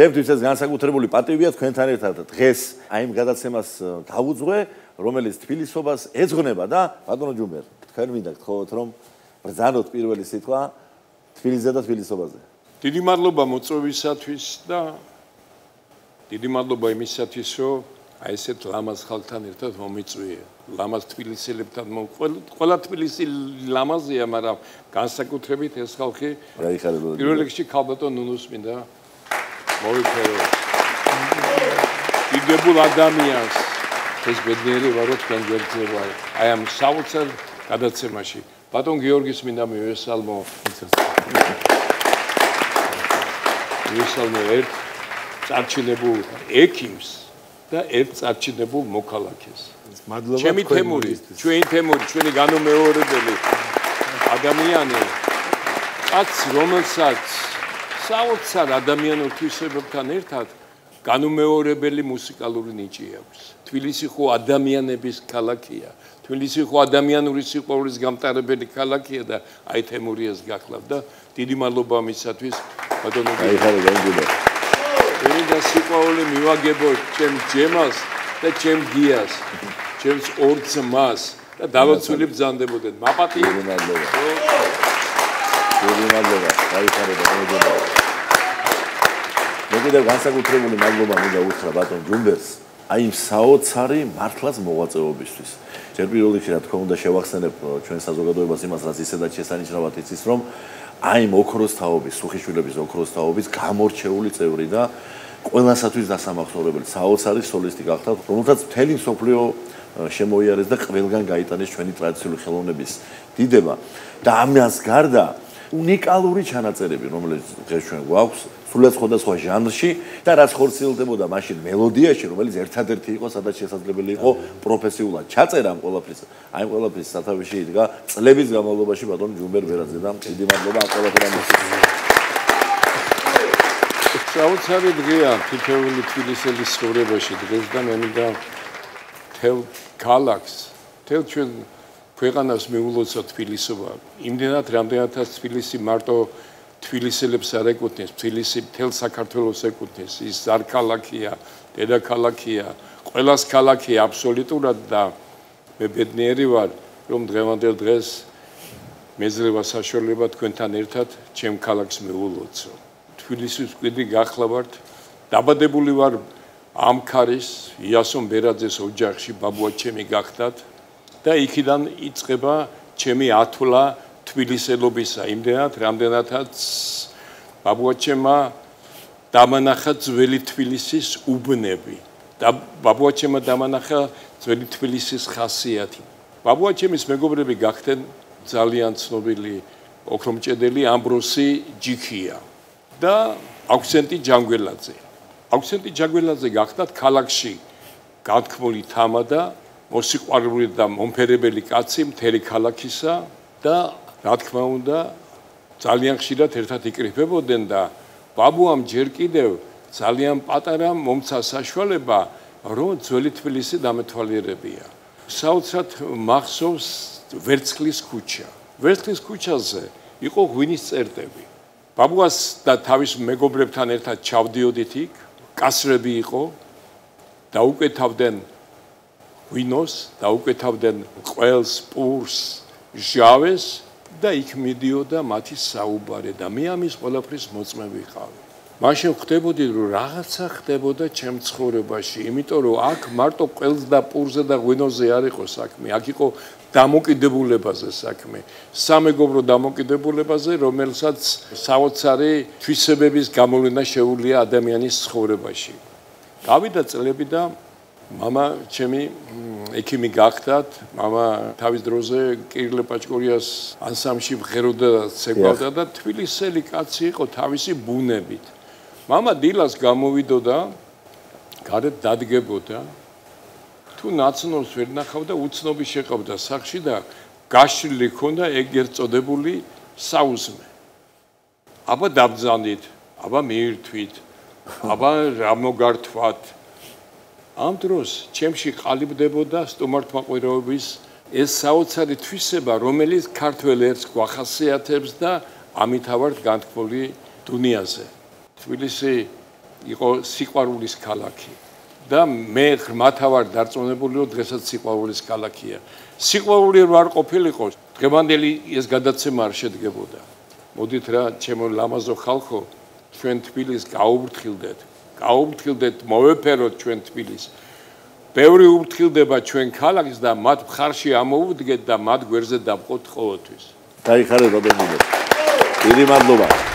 ჩემთვის ეს განსაკუთრებული პატივია თქვენთან ერთად დღეს აი იმ გადაცემას დავუძღვე, რომელიც თბილისობას ეძღვნება და ბატონო ჯუმბერ, თქვენ მინდა გთხოვოთ რომ ბრძანოთ პირველი სიტყვა თბილისზე და თბილისობაზე. დიდი მადლობა მოწვევისათვის და დიდი მადლობა იმისათვის, რომ აი ესეთ ლამაზ ხალხთან ერთად მომიწვიე. ლამაზ თბილისელებთან ყველა თბილისი ლამაზია, მაგრამ განსაკუთრებით ეს ხალხი პირველ რიგში ქალბატონ ნუნუს მინდა მოვიფერო. დიდებულ ადამიანს ეს ბედნიერი ვარო თქვენ გვერდზევა. აი ამ საოცარ გადაცემაში ბატონ გიორგის მინდა მივესალმო. მივესალმო ერთ წარჩინებულ ექიმს და ერთ წარჩინებულ მოქალაქეს. მადლობა ჩემი თემური, ჩვენი განუმეორებელი ადამიანი, კაც რომელსაც საოცარ ადამიანურ თვისებებთან ერთად განუმეორებელი მუსიკალური ნიჭი აქვს. თბილისი ხო ადამიანების ქალაქია. თბილისი ხო ადამიანური სიყვარულის გამტარებელი ქალაქია და აი თემურიას გახლავთ და დიდი მადლობა მისათვის ბატონო. მინდა სიყვარული მივაგებო ჩემ ჯემას და ჩემ გიას, ჩემს ორ ძმას და დალოცული ბრძანდებოდნენ. მაპატი. დიდი მადლობა. მე კიდევ განსაკუთრებული მადლობა მინდა უთხრა ბატონ ჯუმბერს აი იმ საოცარი მართლაც მოღვაწეობისთვის. ჯერ პირველ რიგში რა თქმა უნდა შევახსენებ ჩვენ საზოგადოებას იმას, რაც ისედაც შესანიშნავად იცის, რომ აი იმ ოქროს თაობის, სუხიშვილების ოქროს თაობის გამორჩეული წევრი და ყველასათვის დასამახსოვრებელი საოცარი სოლისტი გახდათ, რომელთაც მთელი მსოფლიო შემოიარეს და ყველგან გაიტანეს ჩვენი ტრადიციული ხელოვნების დიდება და ამას გარდა უნიკალური ჩანაწერები, რომელიც დღეს ჩვენ გვაქვს, სრულად სხვადასხვა ჟანრში და რაც ხორციელდებოდა მაშინ მელოდიაში, რომელიც ერთადერთი იყო, სადაც შესაძლებელი იყო პროფესიულად ჩაწერა ამ ყველაფრის. აი ამ ყველაფრის სათავეში იდგა წლების განმავლობაში ბატონ ჯუმბერ ბერაძე და დიდი მადლობა ამ ყველაფერისთვის. საოცარი დღეა თითოეული თბილისელის ცხოვრებაში დღეს და მე მინდა თელ ქალაქს, თელ ჩვენ ქვეყანას მიულოცოთ თბილისობა. იმდენად რამდენადაც თბილისი მარტო თბილისელებს არ ეკუთვნის, თბილისი მთელ საქართველოს ეკუთვნის, ის არ ქალაქია, დედაქალაქია, ყველას ქალაქია აბსოლუტურად და მე ბედნიერი ვარ, რომ დღევანდელ დღეს მეძლევა საშუალება თქვენთან ერთად ჩემ ქალაქს მიულოცო. თბილისის კვიდი გახლავართ, დაბადებული ვარ ამქარის იასონ ბერაძეს ოჯახში, ბაბუაჩემი გახდათ და იქიდან იწყება ჩემი ათვლა თბილისელობისა. იმდენად რამდენადაც ბაბუაჩემა დამანახა ძველი თბილისის უბნები და ბაბუაჩემა დამანახა ძველი თბილისის ხასიათი. ბაბუაჩემის მეგობრები გახდნენ ძალიან ცნობილი ოქრომჭედელი ამბროსი ჯიქია და აქვსენტი ჯანგველაძე. აქვსენტი ჯანგველაძე გახდათ ქალაქში განთქმული თამა და მოსიყვარული და მომფერებელი კაცი მთელი ქალაქისა და რა თქმა უნდა ძალიან ხშირად ერთად იკრიფებოდნენ და ბაბუამ ჯერ კიდევ ძალიან პატარა მომცა საშუალება რომ ძველი თბილისი დამეთვალიერებია. საოცრად მახსოვს ვერცხლის ქუჩა. ვერცხლის ქუჩაზე იყო ღვინის წერტები. ბაბუას და თავის მეგობრებთან ერთად ჩავდიოდით იქ, კასრები იყო, დაუკეთავდნენ ღვინოს, დაუკეთავდნენ ყველს, პურს, ჟავეს და იქ მიდიოდა მათი საუბარი და მე ამის ყველაფრის მოწმე ვიყავი. მაშინ ხვდებოდი რომ რაღაცა ხდებოდა ჩემ ცხოვრებაში, იმიტომ რომ აქ მარტო ყველს და პურზე და ღვინოზე არ იყო საქმე, აქ იყო დამოკიდებულებაზე საქმე, სამეგობრო დამოკიდებულებაზე, რომელსაც საოცარი თვისებების გამოვლენა შეუძლია ადამიანის ცხოვრებაში. გავიდა წლები და მამა ჩემი ექიმი გახდათ, მამა თავის დროზე კირილე პაჭკორიას ანსამბლში მღეროდა და ცეკვავდა და თბილისელი კაცი იყო თავისი ბუნებით. მამა დილას გამოვიდოდა, გარეთ დადგებოდა, თუ ნაცნობს ვერ ნახავდა, უცნობი შეყავდა სახში და გაშლილი ჰქონდა ეგერ წოდებული საუზმე. აბა დაბრძანდით, აბა მიირთვით, აბა რა მოგართვათ. ამ დროს ჩემში ყალიბდებოდა სტუმართმოყვარეობის ეს საოცარი თვისება, რომელიც ქართველ ერთს გვახასიათებს და ამით ავართ განთქმული დუნიაზე. თბილისი იყო სიყვარულის ქალაქი. და მე ღრმათა ვარ დარწმუნებული, რომ დღესაც სიყვარულის ქალაქია. სიყვარული რო არ ყოფილიყო, დღევანდელი ეს გადაცემა არ შედგებოდა. მოდით რა, ჩემო ლამაზო ხალხო, ჩვენ თბილისს გაუბრთხილდეთ. გაუბრთხილდეთ, მოვეფეროთ ჩვენ თბილისს. ბევრი ურთხილდება ჩვენ ქალაქს და მათ მხარში ამოუდგეთ და მათ გვერდზე დავყოთ ყოველთვის. დაიხარეთ ბატონო. დიდი მადლობა.